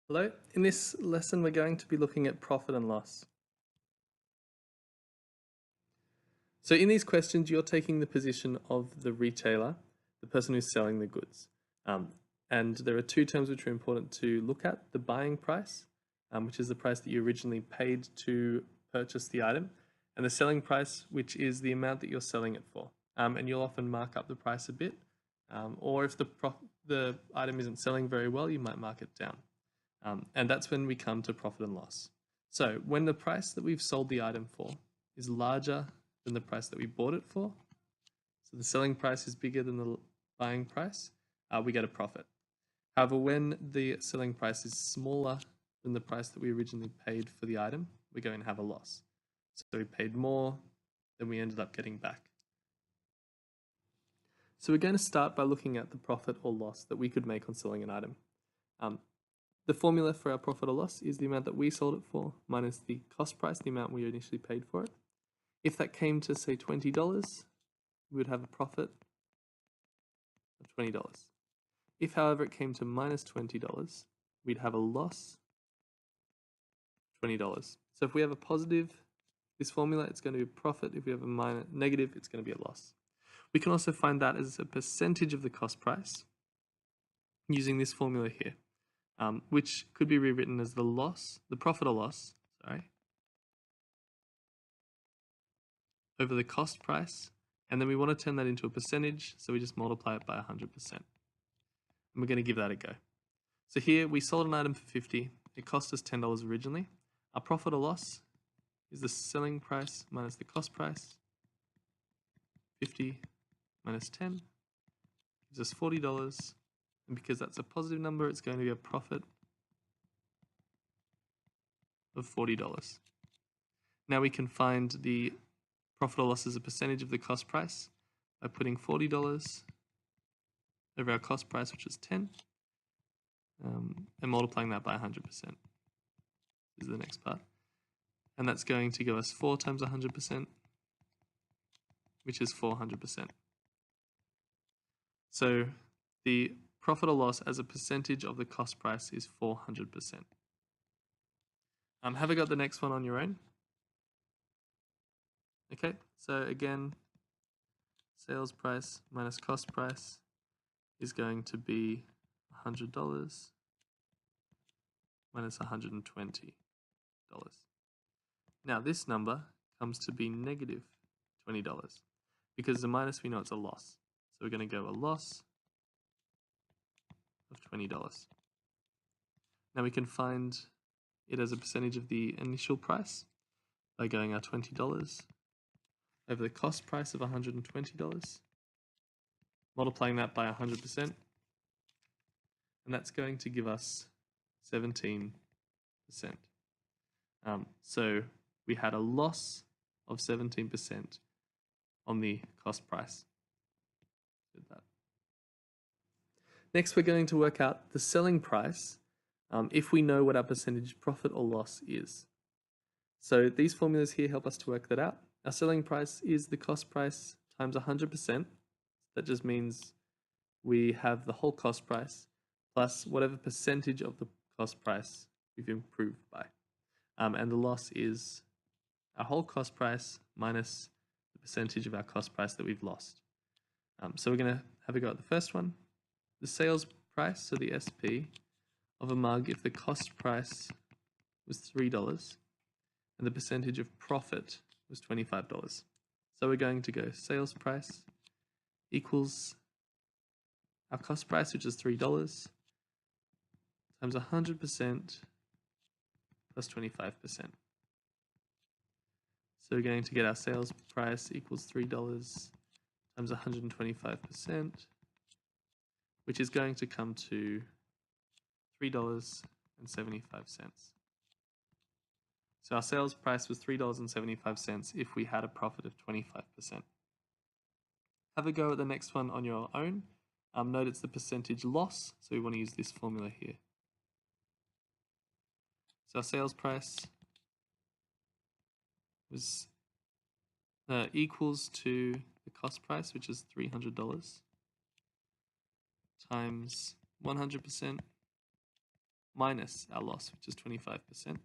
Hello, in this lesson we're going to be looking at profit and loss. So in these questions you're taking the position of the retailer, the person who's selling the goods. And there are two terms which are important to look at: the buying price, which is the price that you originally paid to purchase the item, and the selling price, which is the amount that you're selling it for. And you'll often mark up the price a bit, or if the item isn't selling very well, you might mark it down. And that's when we come to profit and loss. So when the price that we've sold the item for is larger than the price that we bought it for, so the selling price is bigger than the buying price, we get a profit. However, when the selling price is smaller than the price that we originally paid for the item, we're going to have a loss. So we paid more than we ended up getting back. So we're going to start by looking at the profit or loss that we could make on selling an item. The formula for our profit or loss is the amount that we sold it for minus the cost price, the amount we initially paid for it. If that came to, say, $20, we would have a profit of $20. If, however, it came to minus $20, we'd have a loss of $20. So if we have a positive, this formula, it's going to be a profit. If we have a negative, it's going to be a loss. We can also find that as a percentage of the cost price using this formula here. Which could be rewritten as the profit or loss, over the cost price, and then we want to turn that into a percentage, so we just multiply it by 100%. And we're going to give that a go. So here we sold an item for $50, it cost us $10 originally. Our profit or loss is the selling price minus the cost price. 50 minus 10 gives us $40. And because that's a positive number, it's going to be a profit of $40. Now we can find the profit or loss as a percentage of the cost price by putting $40 over our cost price, which is 10, and multiplying that by 100%. This is the next part. And that's going to give us 4 times 100%, which is 400%. So the profit or loss as a percentage of the cost price is 400%. Have I got the next one on your own? Okay, so again, sales price minus cost price is going to be $100 minus $120. Now this number comes to be negative $20 because the minus, we know it's a loss. So we're going to go a loss of $20. Now we can find it as a percentage of the initial price by going our $20 over the cost price of $120, multiplying that by 100%, and that's going to give us 17%. So we had a loss of 17% on the cost price. Next, we're going to work out the selling price if we know what our percentage profit or loss is. So these formulas here help us to work that out. Our selling price is the cost price times 100%. That just means we have the whole cost price plus whatever percentage of the cost price we've improved by. And the loss is our whole cost price minus the percentage of our cost price that we've lost. So we're going to have a go at the first one. The sales price, so the SP, of a mug if the cost price was $3 and the percentage of profit was $25. So we're going to go sales price equals our cost price, which is $3, times 100% plus 25%. So we're going to get our sales price equals $3 times 125%, which is going to come to $3.75. So our sales price was $3.75 if we had a profit of 25%. Have a go at the next one on your own. Note it's the percentage loss, so we want to use this formula here. So our sales price was equals to the cost price, which is $300, times 100% minus our loss, which is 25%.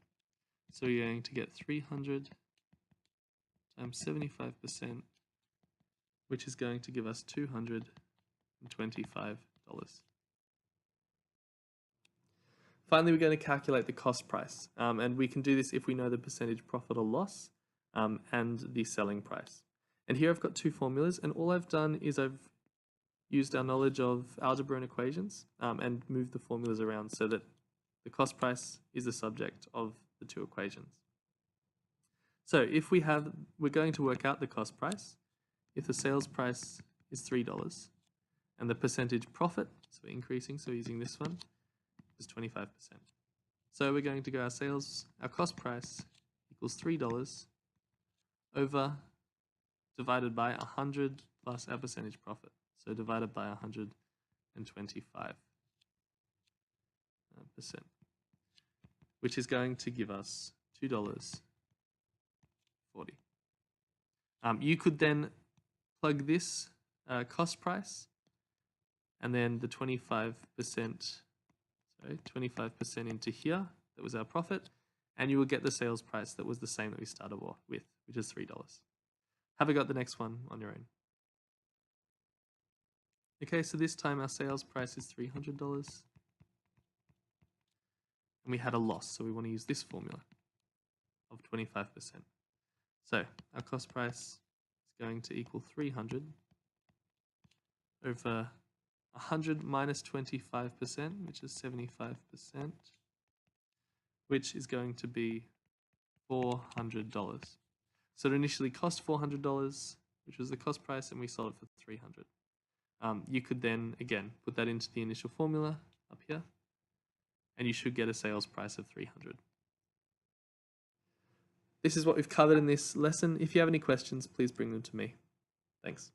So you're going to get 300 times 75%, which is going to give us $225. Finally, we're going to calculate the cost price, and we can do this if we know the percentage profit or loss and the selling price. And here I've got two formulas, and all I've done is I've used our knowledge of algebra and equations and moved the formulas around so that the cost price is the subject of the two equations. So if we're going to work out the cost price. If the sales price is $3 and the percentage profit, so we're increasing, so using this one, is 25%. So we're going to go our cost price equals $3 over divided by 100 plus our percentage profit. So divided by 125%, which is going to give us $2.40. You could then plug this cost price and then the 25% into here, that was our profit, and you will get the sales price that was the same that we started with, which is $3. Have a go at the next one on your own. Okay, so this time our sales price is $300, and we had a loss, so we want to use this formula of 25%. So our cost price is going to equal 300 over 100 minus 25%, which is 75%, which is going to be $400. So it initially cost $400, which was the cost price, and we sold it for $300. You could then, again, put that into the initial formula up here, and you should get a sales price of $300. This is what we've covered in this lesson. If you have any questions, please bring them to me. Thanks.